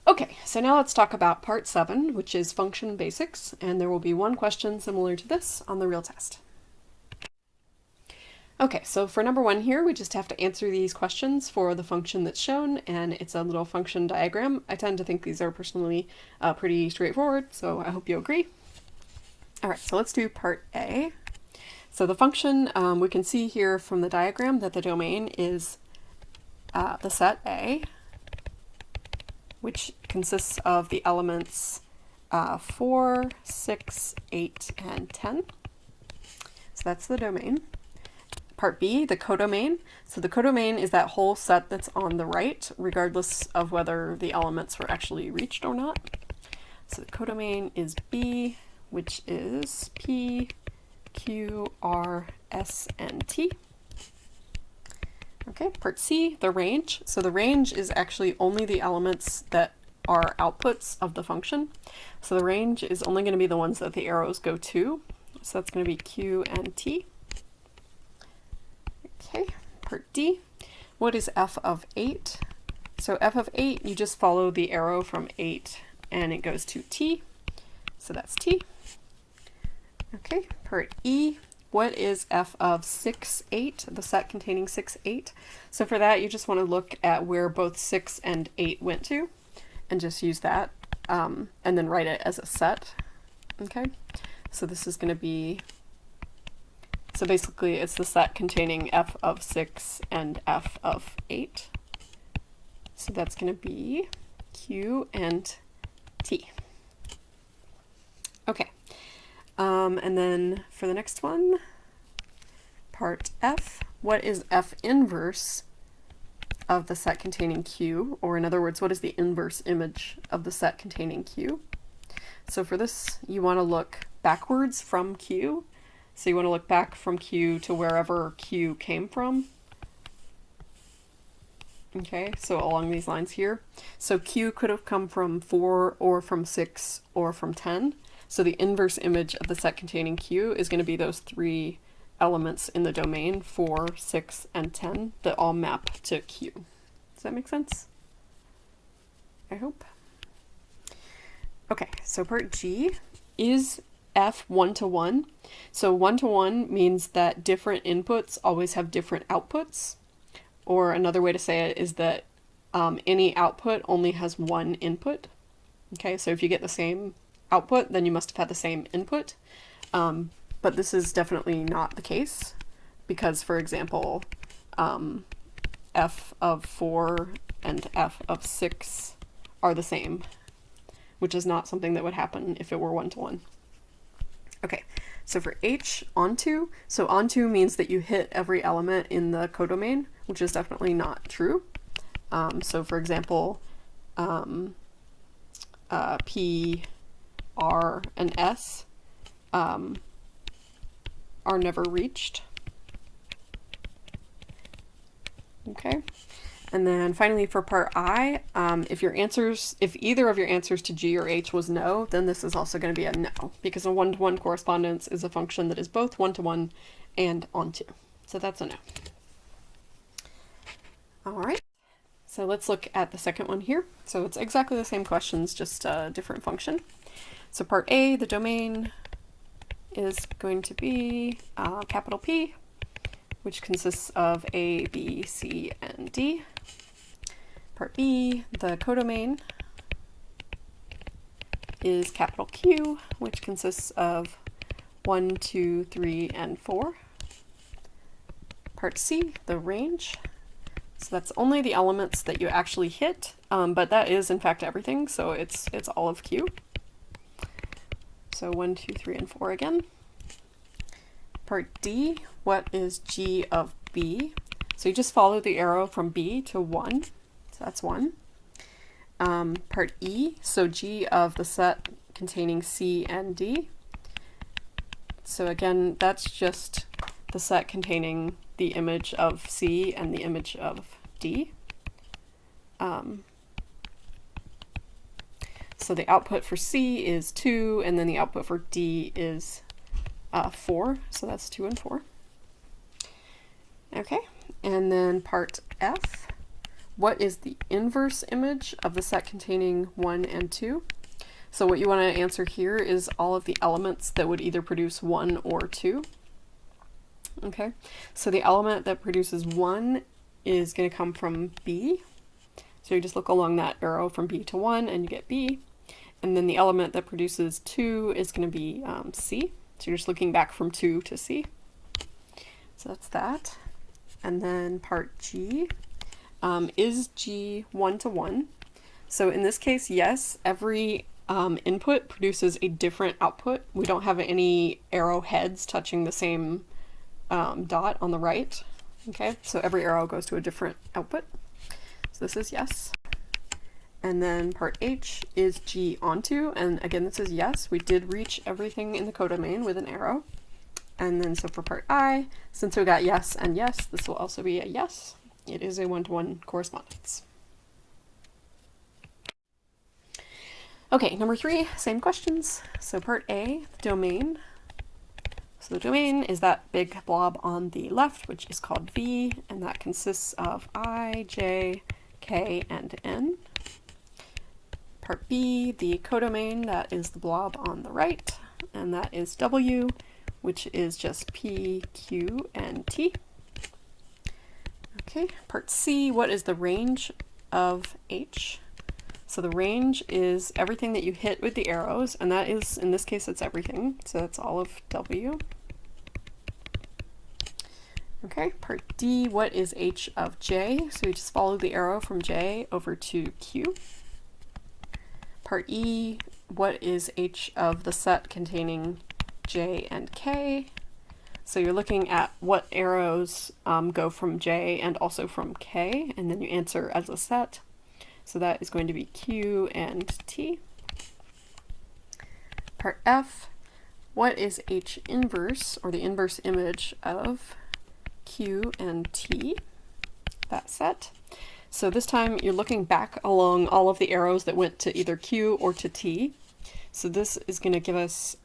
Okay, so now let's talk about part 7, which is function basics, and there will be one question similar to this on the real test. Okay, so for number 1 here, we just have to answer these questions for the function that's shown, and it's a little function diagram. I tend to think these are personally pretty straightforward, so I hope you agree. Alright, so let's do part A. So the function, we can see here from the diagram that the domain is the set A, which consists of the elements 4, 6, 8, and 10. So that's the domain. Part B, the codomain. So the codomain is that whole set that's on the right, regardless of whether the elements were actually reached or not. So the codomain is B, which is P, Q, R, S, and T. Okay, part C, the range. So the range is actually only the elements that are outputs of the function. So the range is only going to be the ones that the arrows go to. So that's going to be Q and T. Okay, part D, what is f of 8? So f of 8, you just follow the arrow from 8 and it goes to T. So that's T. Okay, part E, what is f of 6, 8, the set containing 6, 8? So for that, you just want to look at where both 6 and 8 went to, and just use that, and then write it as a set. Okay, so this is going to be, so basically it's the set containing f of 6 and f of 8. So that's going to be Q and T. Okay. And then for the next one, part F, what is f inverse of the set containing Q? Or in other words, what is the inverse image of the set containing Q? So for this, you want to look backwards from Q. So you want to look back from Q to wherever Q came from. Okay, so along these lines here. So Q could have come from 4 or from 6 or from 10. So the inverse image of the set containing Q is going to be those 3 elements in the domain, 4, 6, and 10, that all map to Q. Does that make sense? I hope. Okay, so part G, is f 1-to-1? So 1-to-1 means that different inputs always have different outputs. Or another way to say it is that any output only has one input. Okay, so if you get the same output, then you must have had the same input. But this is definitely not the case, because, for example, f of 4 and f of 6 are the same, which is not something that would happen if it were 1-to-1. Okay, so for H, onto. So onto means that you hit every element in the codomain, which is definitely not true. So for example, P, R, and S are never reached. Okay, and then finally for part I, if either of your answers to G or H was no, then this is also going to be a no, because a 1-to-1 correspondence is a function that is both 1-to-1 and onto. So that's a no. All right, so let's look at the second one here. So it's exactly the same questions, just a different function. So part A, the domain is going to be capital P, which consists of A, B, C, and D. Part B, the codomain, is capital Q, which consists of 1, 2, 3, and 4. Part C, the range. So that's only the elements that you actually hit, but that is in fact everything, so it's all of Q. So 1, 2, 3, and 4 again. Part D, what is G of B? So you just follow the arrow from B to 1, so that's 1. Part E, so G of the set containing C and D. So again, that's just the set containing the image of C and the image of D. So the output for C is 2, and then the output for D is 4, so that's 2 and 4. Okay, and then part F, what is the inverse image of the set containing 1 and 2? So what you want to answer here is all of the elements that would either produce 1 or 2. Okay, so the element that produces 1 is going to come from B. So you just look along that arrow from B to 1 and you get B. And then the element that produces 2 is going to be C. So you're just looking back from 2 to C. So that's that. And then part G, is G 1 to 1? So in this case, yes, every input produces a different output. We don't have any arrow heads touching the same dot on the right. Okay, so every arrow goes to a different output. So this is yes. And then part H is G onto, and again this is yes, we did reach everything in the codomain with an arrow. And then so for part I, since we got yes and yes, this will also be a yes. It is a one-to-one correspondence. Okay, number 3, same questions. So part A, the domain. So the domain is that big blob on the left, which is called V, and that consists of I, J, K, and N. Part B, the codomain, that is the blob on the right, and that is W, which is just P, Q, and T. Okay, part C, what is the range of H? So the range is everything that you hit with the arrows, and that is, in this case, it's everything. So that's all of W. Okay, part D, what is H of J? So you just follow the arrow from J over to Q. Part E, what is H of the set containing J and K? So you're looking at what arrows go from J and also from K, and then you answer as a set. So that is going to be Q and T. Part F, what is H inverse, or the inverse image of Q and T, that set? So this time you're looking back along all of the arrows that went to either Q or to T. So this is going to give us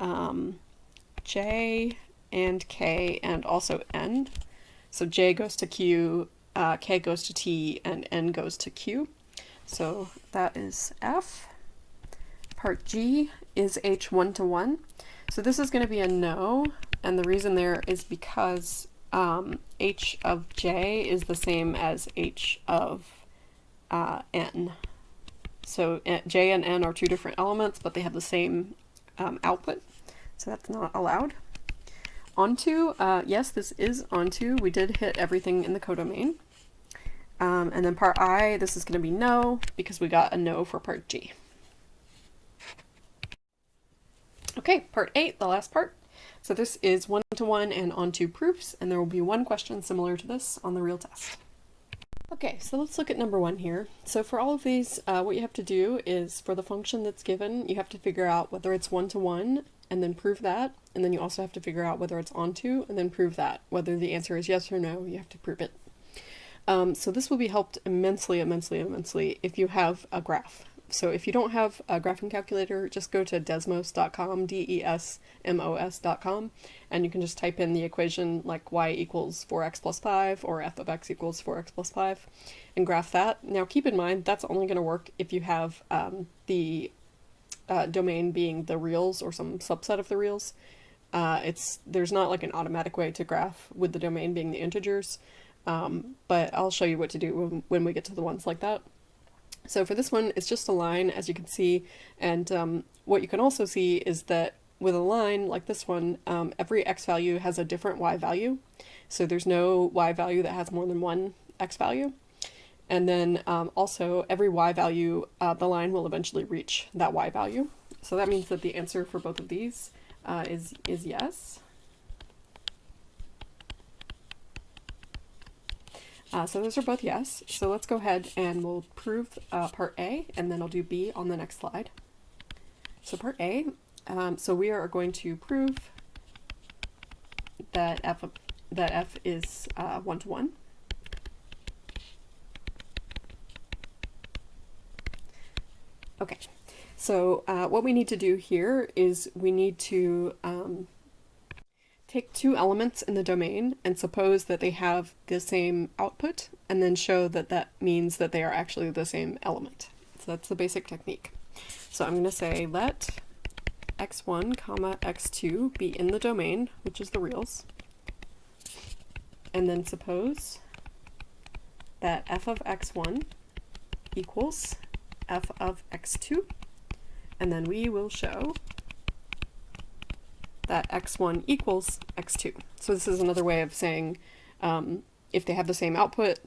J and K and also N. So J goes to Q, K goes to T, and N goes to Q. So that is F. Part G is H 1 to 1. So this is going to be a no, and the reason there is because H of J is the same as H of N. So J and N are two different elements, but they have the same output, so that's not allowed. Onto, yes, this is onto. We did hit everything in the codomain. And then part I, this is going to be no, because we got a no for part G. Okay, part 8, the last part. So this is 1-to-1 and onto proofs, and there will be one question similar to this on the real test. Okay, so let's look at number 1 here. So for all of these, what you have to do is, for the function that's given, you have to figure out whether it's 1-to-1 and then prove that, and then you also have to figure out whether it's onto and then prove that. Whether the answer is yes or no, you have to prove it. So this will be helped immensely if you have a graph. So if you don't have a graphing calculator, just go to desmos.com, desmos.com, and you can just type in the equation like y equals 4x plus 5 or f of x equals 4x plus 5 and graph that. Now keep in mind that's only going to work if you have the domain being the reals or some subset of the reals. There's not like an automatic way to graph with the domain being the integers, but I'll show you what to do when we get to the ones like that. So for this one, it's just a line, as you can see, and what you can also see is that with a line like this one, every x value has a different y value, so there's no y value that has more than one x value. And then also every y value, the line will eventually reach that y value. So that means that the answer for both of these is yes. So those are both yes. So let's go ahead and we'll prove part A, and then I'll do B on the next slide. So part A, so we are going to prove that f is 1-to-1. Okay, so what we need to do here is we need to take two elements in the domain and suppose that they have the same output, and then show that that means that they are actually the same element. So that's the basic technique. So I'm going to say let x1 comma x2 be in the domain, which is the reals, and then suppose that f of x1 equals f of x2, and then we will show that x1 equals x2. So this is another way of saying if they have the same output,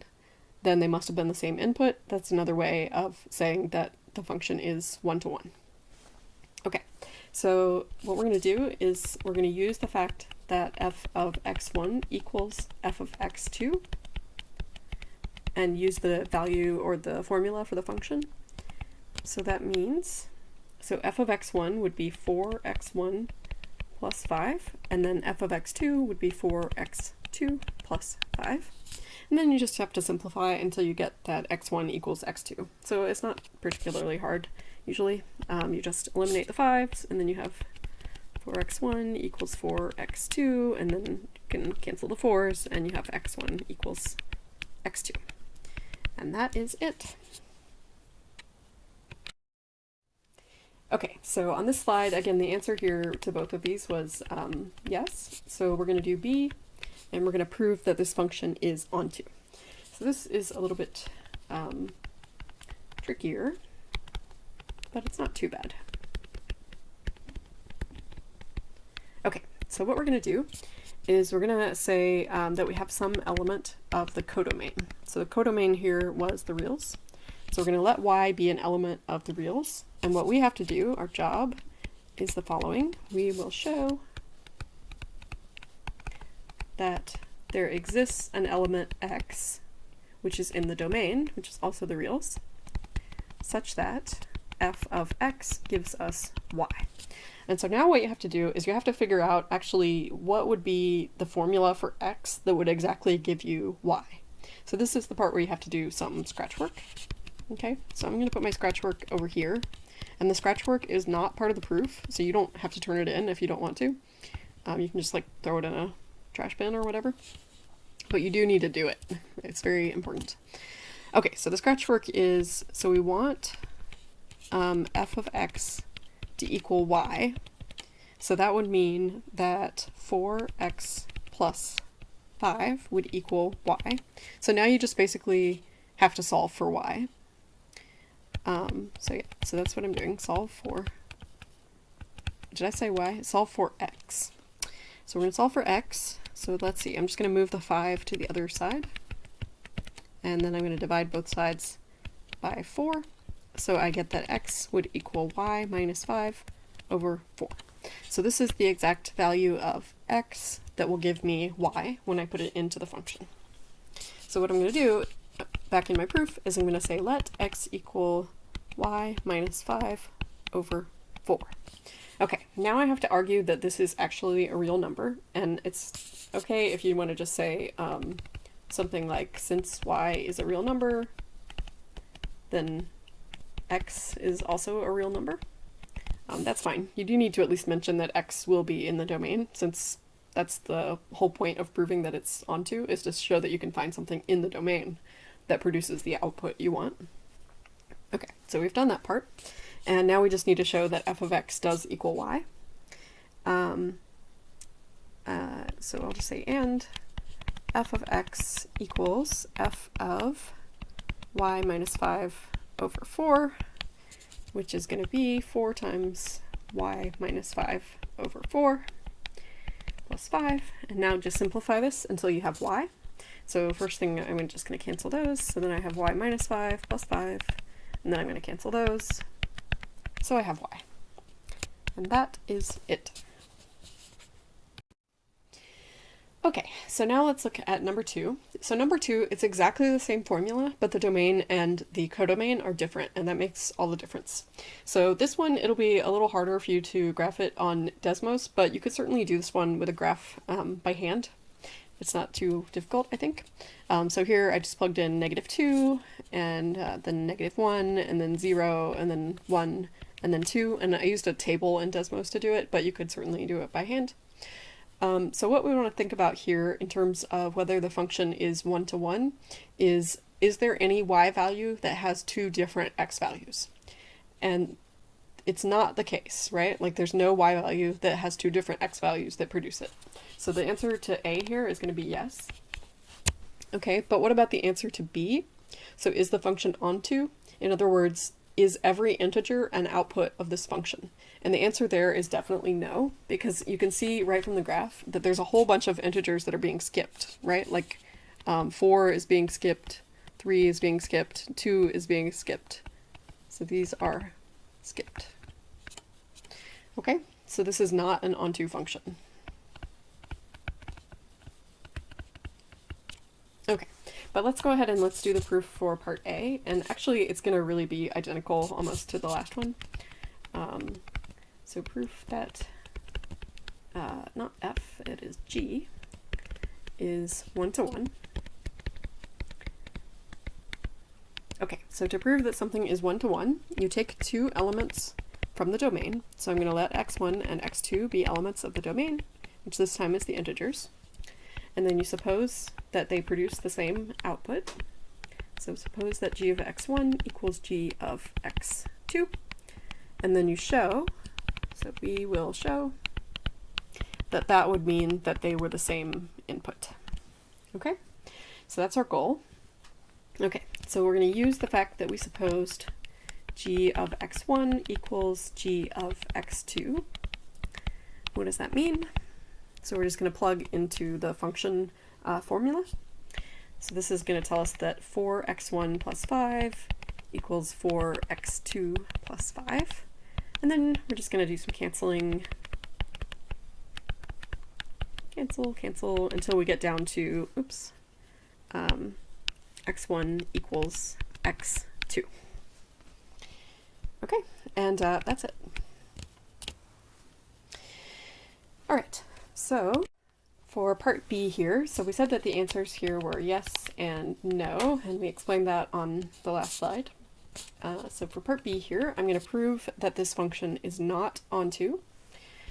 then they must have been the same input. That's another way of saying that the function is one-to-one. Okay, so what we're going to do is we're going to use the fact that f of x1 equals f of x2 and use the value or the formula for the function. So that means, so f of x1 would be 4x1 plus 5, and then f of x2 would be 4x2 plus 5. And then you just have to simplify until you get that x1 equals x2. So it's not particularly hard, usually. You just eliminate the 5s, and then you have 4x1 equals 4x2, and then you can cancel the 4s, and you have x1 equals x2. And that is it. Okay, so on this slide, again, the answer here to both of these was yes. So we're going to do B, and we're going to prove that this function is onto. So this is a little bit trickier, but it's not too bad. Okay, so what we're going to do is we're going to say that we have some element of the codomain. So the codomain here was the reals. So we're going to let y be an element of the reals. And what we have to do, our job, is the following. We will show that there exists an element x, which is in the domain, which is also the reals, such that f of x gives us y. And so now what you have to do is you have to figure out actually what would be the formula for x that would exactly give you y. So this is the part where you have to do some scratch work. Okay, so I'm going to put my scratch work over here. And the scratch work is not part of the proof, so you don't have to turn it in if you don't want to. You can just like throw it in a trash bin or whatever. But you do need to do it. It's very important. Okay, so the scratch work is, so we want f of x to equal y. So that would mean that 4x plus 5 would equal y. So now you just basically have to solve for y. So yeah, so that's what I'm doing. Solve for, did I say y? Solve for x. So we're going to solve for x. So let's see, I'm just going to move the 5 to the other side. And then I'm going to divide both sides by 4. So I get that x would equal y minus 5 over 4. So this is the exact value of x that will give me y when I put it into the function. So what I'm going to do back in my proof is I'm going to say let x equal y minus 5 over 4. Okay, now I have to argue that this is actually a real number, and it's okay if you want to just say something like, since y is a real number, then x is also a real number. That's fine. You do need to at least mention that x will be in the domain, since that's the whole point of proving that it's onto, is to show that you can find something in the domain that produces the output you want. Okay, so we've done that part, and now we just need to show that f of x does equal y. So I'll just say and f of x equals f of y minus 5 over 4, which is going to be 4 times y minus 5 over 4 plus 5. And now just simplify this until you have y. So first thing, I'm just going to cancel those. So then I have y minus 5 plus 5, and then I'm going to cancel those. So I have y. And that is it. Okay, so now let's look at number 2. So number 2, it's exactly the same formula, but the domain and the codomain are different, and that makes all the difference. So this one, it'll be a little harder for you to graph it on Desmos, but you could certainly do this one with a graph by hand. It's not too difficult, I think. So here I just plugged in -2, and then -1, and then 0, and then 1, and then 2, and I used a table in Desmos to do it, but you could certainly do it by hand. So what we want to think about here in terms of whether the function is one-to-one is there any y value that has two different x values? And it's not the case, right? Like there's no y value that has two different x values that produce it. So the answer to A here is going to be yes. Okay, but what about the answer to B? So is the function onto? In other words, is every integer an output of this function? And the answer there is definitely no, because you can see right from the graph that there's a whole bunch of integers that are being skipped, right? Like 4 is being skipped, 3 is being skipped, 2 is being skipped. So these are skipped. Okay, so this is not an onto function. Okay, but let's go ahead and let's do the proof for part A, and actually it's going to really be identical almost to the last one. So proof that, not F, it is G, is one-to-one. Okay, so to prove that something is one-to-one, you take two elements from the domain. So I'm going to let x1 and x2 be elements of the domain, which this time is the integers. And then you suppose that they produce the same output. So suppose that g of x1 equals g of x2. And then you show, so we will show, that that would mean that they were the same input. Okay, so that's our goal. Okay, so we're going to use the fact that we supposed g of x1 equals g of x2. What does that mean? So we're just going to plug into the function formula. So this is going to tell us that 4x1 plus 5 equals 4x2 plus 5. And then we're just going to do some canceling. Cancel, cancel, until we get down to, oops, x1 equals x2. Okay, and that's it. All right, so for part B here, so we said that the answers here were yes and no, and we explained that on the last slide. So for part B here, I'm going to prove that this function is not onto.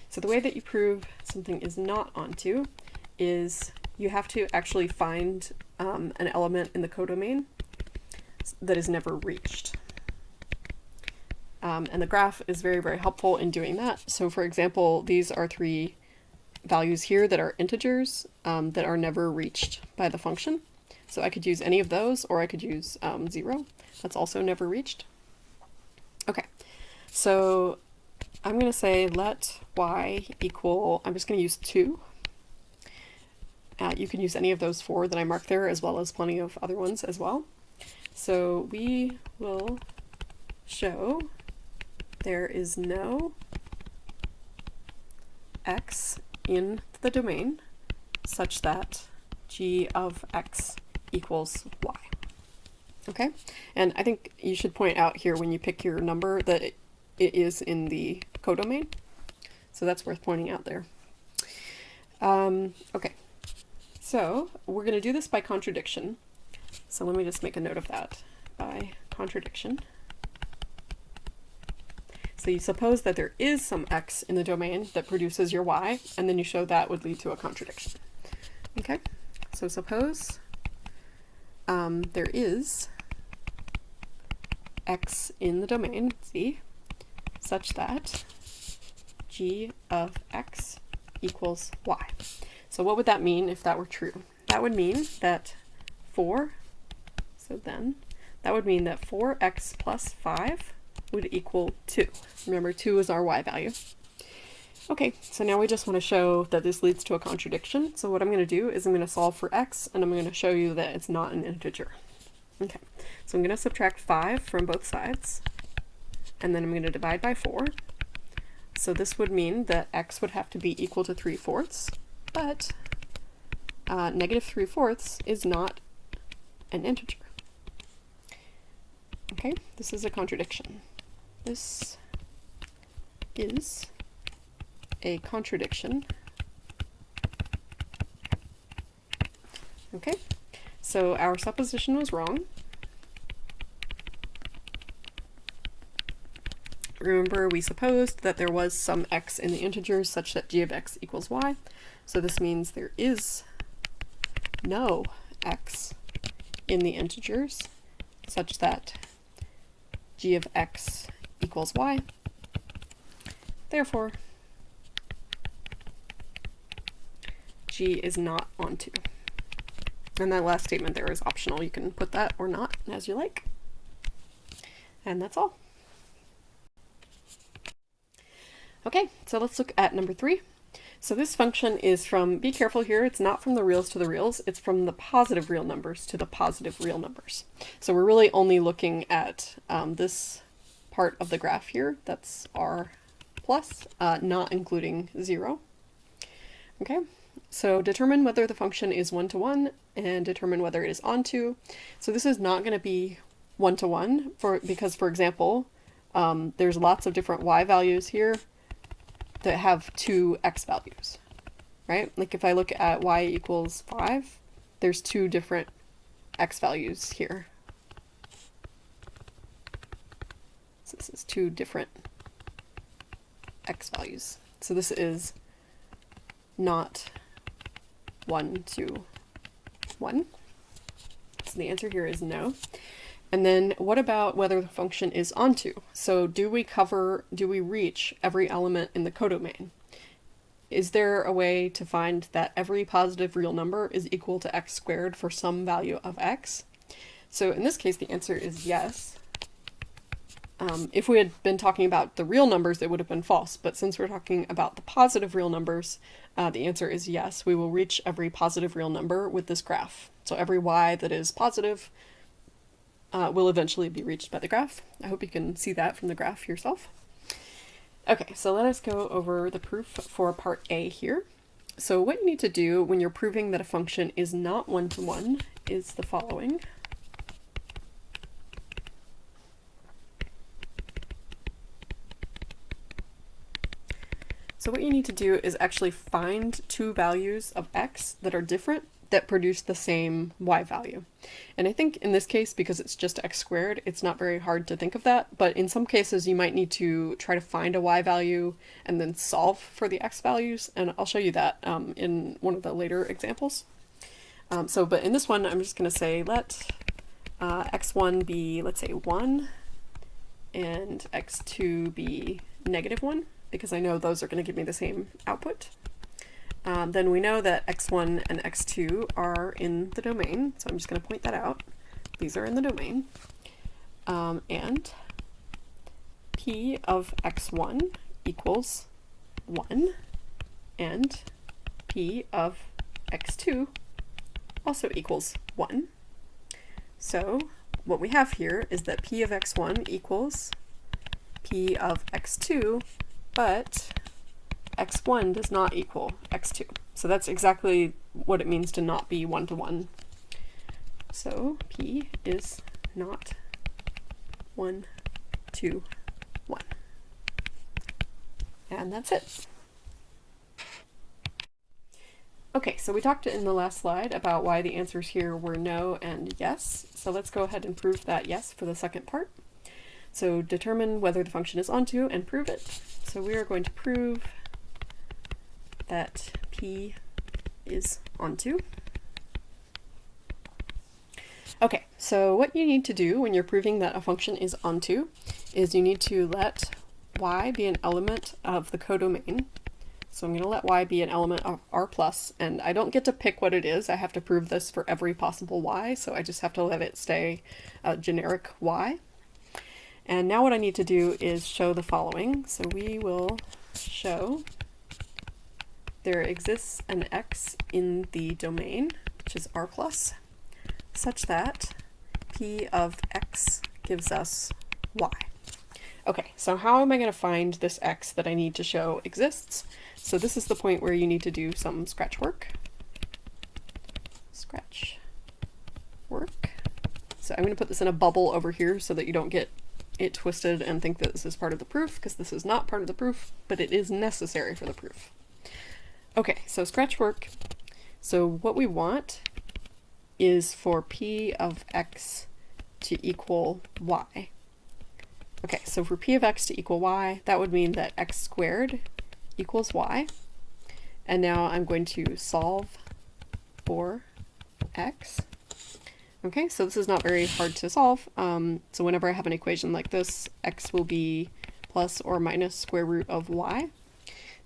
So the way that you prove something is not onto is you have to actually find an element in the codomain that is never reached. And the graph is very, very helpful in doing that. So for example, these are three values here that are integers that are never reached by the function. So I could use any of those, or I could use 0. That's also never reached. Okay, so I'm going to say let y equal, I'm just going to use 2. You can use any of those 4 that I marked there, as well as plenty of other ones as well. So we will show there is no x in the domain such that g of x equals y. Okay, and I think you should point out here when you pick your number that it is in the codomain, so that's worth pointing out there. Okay, so we're going to do this by contradiction. So let me just make a note of that, by contradiction. So you suppose that there is some x in the domain that produces your y, and then you show that would lead to a contradiction. Okay, so suppose there is x in the domain, Z, such that g of x equals y. So what would that mean if that were true? That would mean that 4, so then that would mean that 4x plus 5 would equal 2. Remember, 2 is our y value. Okay, so now we just want to show that this leads to a contradiction. So what I'm going to do is I'm going to solve for x, and I'm going to show you that it's not an integer. Okay, so I'm going to subtract 5 from both sides, and then I'm going to divide by 4. So this would mean that x would have to be equal to 3/4, but negative 3/4 is not an integer. Okay, this is a contradiction. This is a contradiction. Okay, so our supposition was wrong. Remember, we supposed that there was some x in the integers such that g of x equals y. So this means there is no x in the integers such that g of x equals y. Therefore, g is not on 2. And that last statement there is optional. You can put that or not as you like. And that's all. Okay, so let's look at number 3. So this function is from, be careful here, it's not from the reals to the reals, it's from the positive real numbers to the positive real numbers. So we're really only looking at this part of the graph here, that's r plus, not including 0. Okay, so determine whether the function is 1-to-1 and determine whether it is onto. So this is not going to be 1-to-1 because, for example, there's lots of different y values here that have 2 x values, right? Like if I look at y equals 5, there's 2 different x values here. So this is 2 different x values. So this is not 1-to-1. So the answer here is no. And then what about whether the function is onto? So do we reach every element in the codomain? Is there a way to find that every positive real number is equal to x squared for some value of x? So in this case, the answer is yes. If we had been talking about the real numbers, it would have been false. But since we're talking about the positive real numbers, the answer is yes. We will reach every positive real number with this graph. So every y that is positive will eventually be reached by the graph. I hope you can see that from the graph yourself. Okay, so let us go over the proof for part A here. So what you need to do when you're proving that a function is not 1-to-1 is the following. So what you need to do is actually find 2 values of x that are different that produce the same y value. And I think in this case, because it's just x squared, it's not very hard to think of that, but in some cases you might need to try to find a y value and then solve for the x values, and I'll show you that in one of the later examples. But in this one, I'm just going to say let x1 be, let's say, 1, and x2 be -1, because I know those are going to give me the same output. Then we know that x1 and x2 are in the domain, so I'm just going to point that out. These are in the domain. And p of x1 equals 1, and p of x2 also equals 1. So what we have here is that p of x1 equals p of x2, but x1 does not equal x2. So that's exactly what it means to not be 1-to-1. So p is not 1-to-1. And that's it. Okay, so we talked in the last slide about why the answers here were no and yes. So let's go ahead and prove that yes for the second part. So determine whether the function is onto and prove it. So we are going to prove that p is onto. Okay, so what you need to do when you're proving that a function is onto is you need to let y be an element of the codomain. So I'm going to let y be an element of r plus, and I don't get to pick what it is. I have to prove this for every possible y, so I just have to let it stay a generic y. And now what I need to do is show the following. So we will show there exists an x in the domain, which is r plus, such that p of x gives us y. Okay, so how am I going to find this x that I need to show exists? So this is the point where you need to do some scratch work. Scratch work. So I'm going to put this in a bubble over here so that you don't get it twisted and think that this is part of the proof, because this is not part of the proof, but it is necessary for the proof. Okay, so scratch work. So what we want is for p of x to equal y. Okay, so for p of x to equal y, that would mean that x squared equals y. And now I'm going to solve for x. Okay, so this is not very hard to solve. So whenever I have an equation like this, x will be plus or minus square root of y.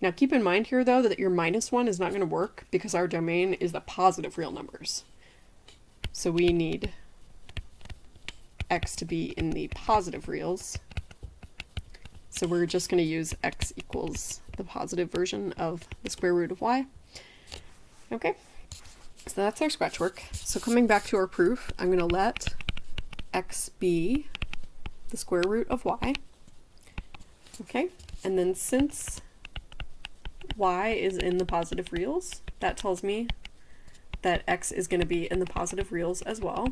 Now keep in mind here though that your minus one is not going to work because our domain is the positive real numbers. So we need x to be in the positive reals. So we're just going to use x equals the positive version of the square root of y. Okay, so that's our scratch work. So coming back to our proof, I'm going to let x be the square root of y. Okay, and then since y is in the positive reals, that tells me that x is going to be in the positive reals as well.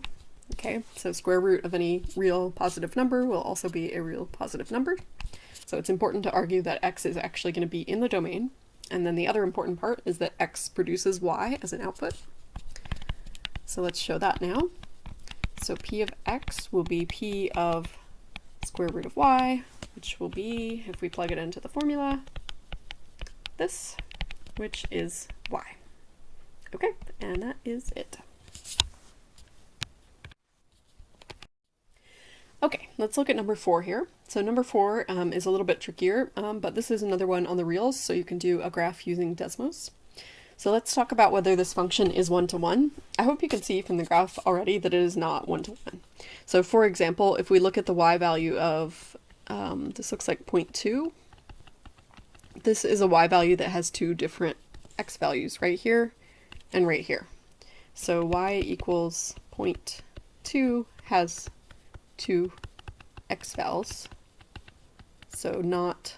Okay, so square root of any real positive number will also be a real positive number. So it's important to argue that x is actually going to be in the domain. And then the other important part is that x produces y as an output. So let's show that now. So p of x will be p of square root of y, which will be, if we plug it into the formula, this, which is y. Okay, and that is it. Okay, let's look at number 4 here. So number 4 is a little bit trickier, but this is another one on the reals, so you can do a graph using Desmos. So let's talk about whether this function is one-to-one. I hope you can see from the graph already that it is not one-to-one. So for example, if we look at the y value of, this looks like 0.2, this is a y value that has two different x values, right here and right here. So y equals 0.2 has two x vals, so not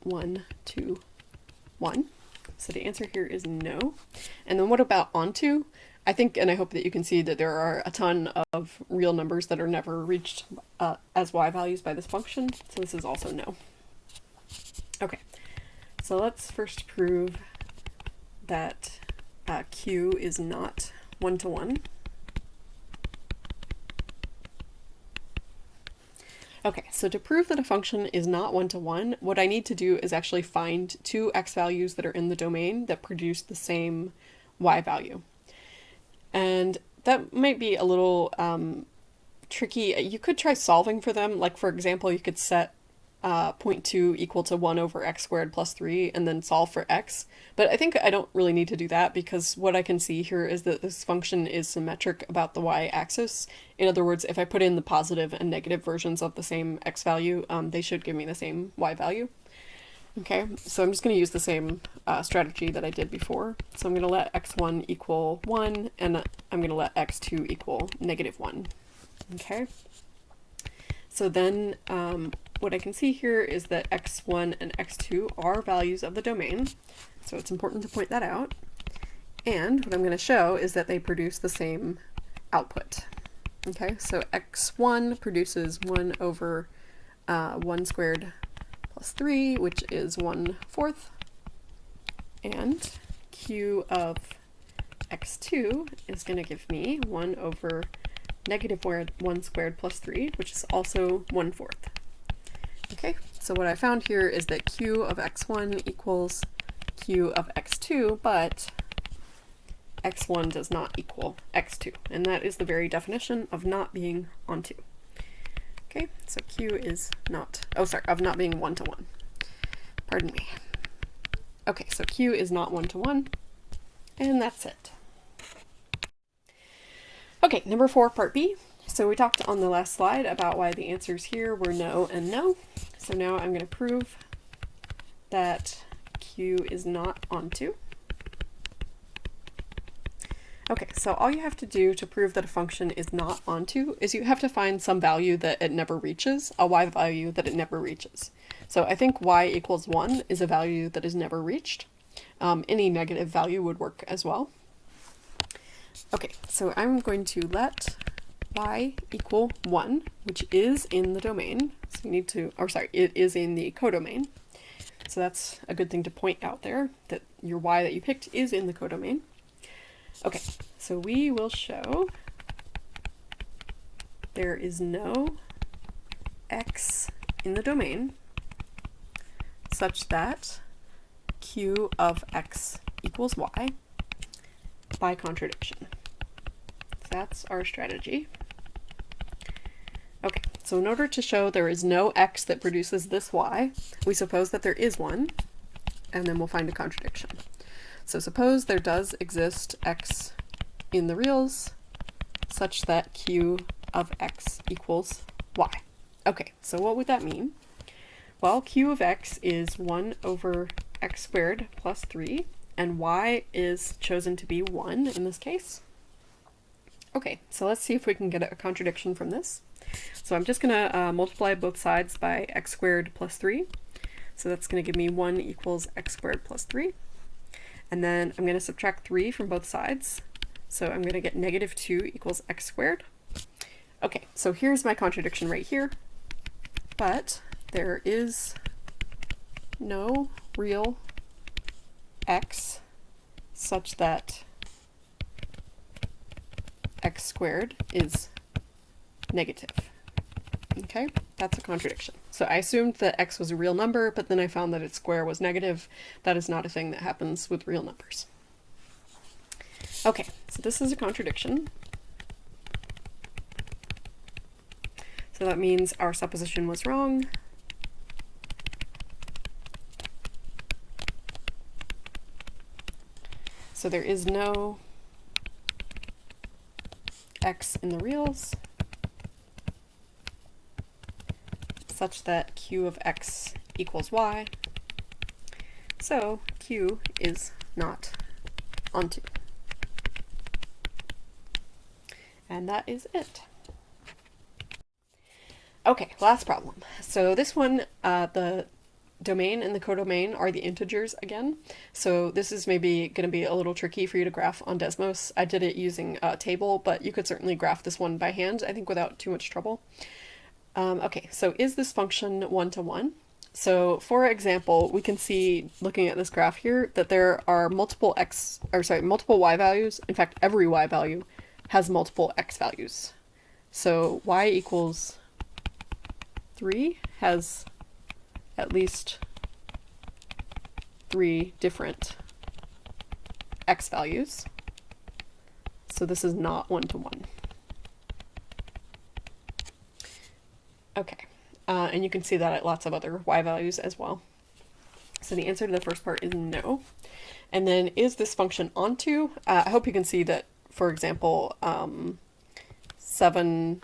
1, 2, 1. So the answer here is no. And then what about onto? I think, and I hope that you can see that there are a ton of real numbers that are never reached as y values by this function, so this is also no. Okay, so let's first prove that q is not one-to-one. Okay, so to prove that a function is not one-to-one, what I need to do is actually find two x values that are in the domain that produce the same y value. And that might be a little tricky. You could try solving for them. Like for example, you could set 0.2 equal to 1 over x squared plus 3 and then solve for x. But I think I don't really need to do that because what I can see here is that this function is symmetric about the y-axis. In other words, if I put in the positive and negative versions of the same x value, they should give me the same y value. Okay, so I'm just going to use the same strategy that I did before. So I'm going to let x1 equal 1 and I'm going to let x2 equal -1. Okay. So then what I can see here is that x1 and x2 are values of the domain, so it's important to point that out. And what I'm going to show is that they produce the same output. Okay, so x1 produces 1 over 1 squared plus 3, which is 1/4, and q of x2 is going to give me 1 over -1 squared plus 3, which is also 1/4. Okay, so what I found here is that q of x1 equals q of x2, but x1 does not equal x2, and that is the very definition of not being onto. Okay, so q is not, of not being one-to-one. Pardon me. Okay, so q is not one-to-one, and that's it. Okay, number 4, part B. So we talked on the last slide about why the answers here were no and no. So now I'm going to prove that q is not onto. Okay, so all you have to do to prove that a function is not onto is you have to find some value that it never reaches, a y value that it never reaches. So I think y equals 1 is a value that is never reached. Any negative value would work as well. Okay, so I'm going to let y equal 1, which is in the domain. So you need to, it is in the codomain. So that's a good thing to point out there, that your y that you picked is in the codomain. Okay, so we will show there is no x in the domain such that q of x equals y by contradiction. So that's our strategy. Okay, so in order to show there is no x that produces this y, we suppose that there is one, and then we'll find a contradiction. So suppose there does exist x in the reals such that q of x equals y. Okay, so what would that mean? Well, q of x is 1 over x squared plus 3, and y is chosen to be 1 in this case. Okay, so let's see if we can get a contradiction from this. So I'm just going to multiply both sides by x squared plus 3. So that's going to give me 1 equals x squared plus 3. And then I'm going to subtract 3 from both sides. So I'm going to get negative 2 equals x squared. Okay, so here's my contradiction right here. But there is no real x such that x squared is negative. Okay, that's a contradiction. So I assumed that x was a real number, but then I found that its square was negative. That is not a thing that happens with real numbers. Okay, so this is a contradiction. So that means our supposition was wrong. So there is no x in the reals such that q of x equals y. So q is not onto. And that is it. Okay, last problem. So this one, the domain and the codomain are the integers again. So this is maybe going to be a little tricky for you to graph on Desmos. I did it using a table, but you could certainly graph this one by hand, I think without too much trouble. Okay, so is this function one-to-one? So for example, we can see, looking at this graph here, that there are multiple y values. In fact, every y value has multiple x values. So y equals 3 has at least 3 different x values. So this is not one-to-one. Okay, and you can see that at lots of other y values as well. So the answer to the first part is no. And then is this function onto? I hope you can see that, for example, 7,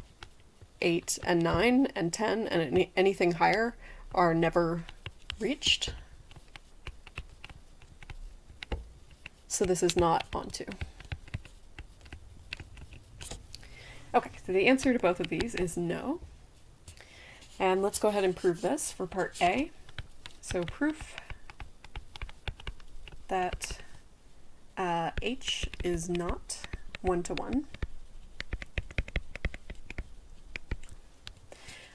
8, and 9, and 10, and anything higher are never reached. So this is not onto. Okay, so the answer to both of these is no. And let's go ahead and prove this for part A. So proof that H is not one-to-one.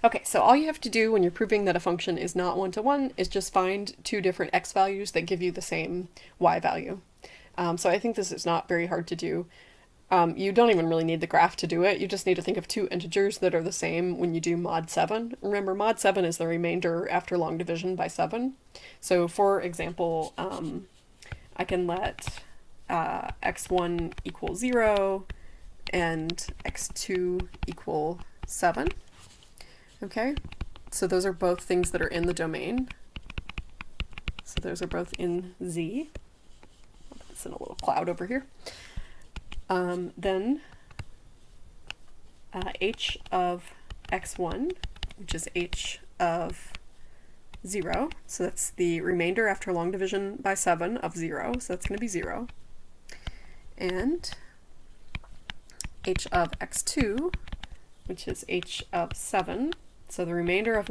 Okay, so all you have to do when you're proving that a function is not one-to-one is just find 2 different x values that give you the same y value. So I think this is not very hard to do. You don't even really need the graph to do it. You just need to think of 2 integers that are the same when you do mod 7. Remember, mod 7 is the remainder after long division by 7. So for example, I can let x1 equal 0 and x2 equal 7. Okay, so those are both things that are in the domain. So those are both in Z. I'll put this in a little cloud over here. Then h of x1, which is h of 0, so that's the remainder after long division by 7 of 0, so that's going to be 0. And h of x2, which is h of 7, so the remainder of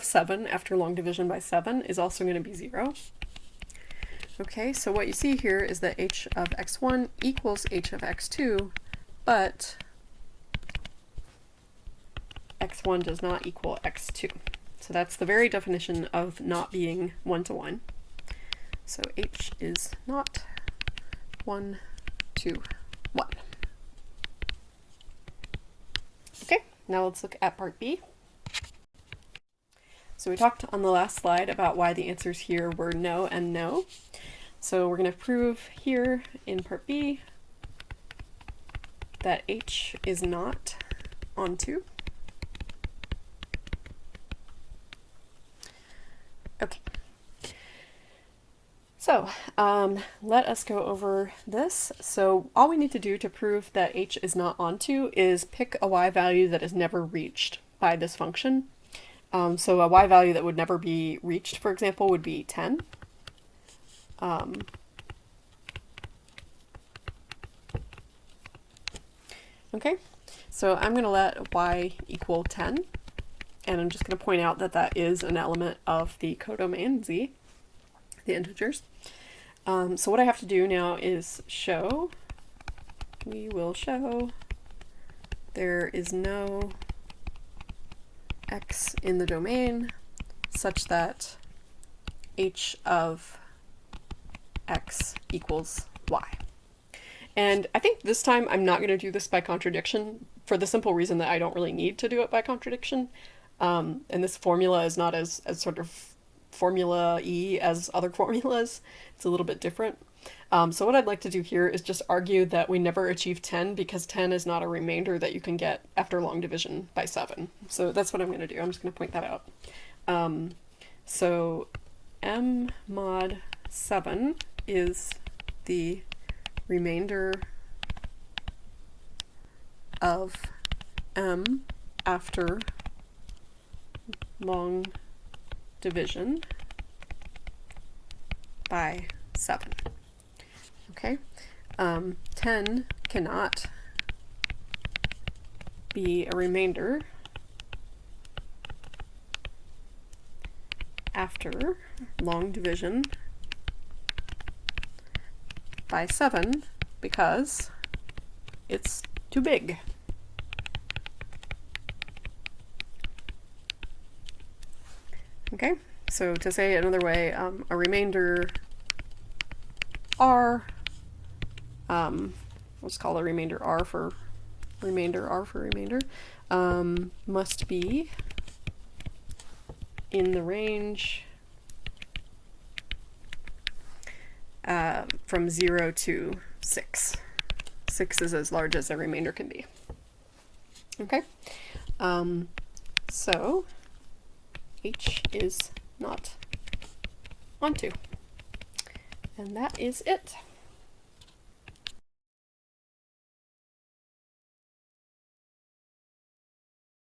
7 after long division by 7 is also going to be 0. Okay, so what you see here is that h of x1 equals h of x2, but x1 does not equal x2. So that's the very definition of not being one-to-one. So h is not 1, 2, 1. Okay, now let's look at part B. So we talked on the last slide about why the answers here were no and no. So we're going to prove here in part B that H is not onto. Okay. So let us go over this. So all we need to do to prove that H is not onto is pick a y value that is never reached by this function. So a y value that would never be reached, for example, would be 10. Okay, so I'm going to let y equal 10, and I'm just going to point out that that is an element of the codomain z, the integers. So what I have to do now is show, we will show there is no x in the domain such that h of x equals y. And I think this time I'm not going to do this by contradiction for the simple reason that I don't really need to do it by contradiction. And this formula is not as sort of formula-y as other formulas. It's a little bit different. So what I'd like to do here is just argue that we never achieve 10 because 10 is not a remainder that you can get after long division by 7. So that's what I'm going to do. I'm just going to point that out. So m mod 7 is the remainder of m after long division by 7. Okay, 10 cannot be a remainder after long division by 7 because it's too big. Okay, so to say it another way, a remainder R, let's call a remainder R for remainder, must be in the range from 0 to 6. 6 is as large as a remainder can be. Okay, so H is not onto. And that is it.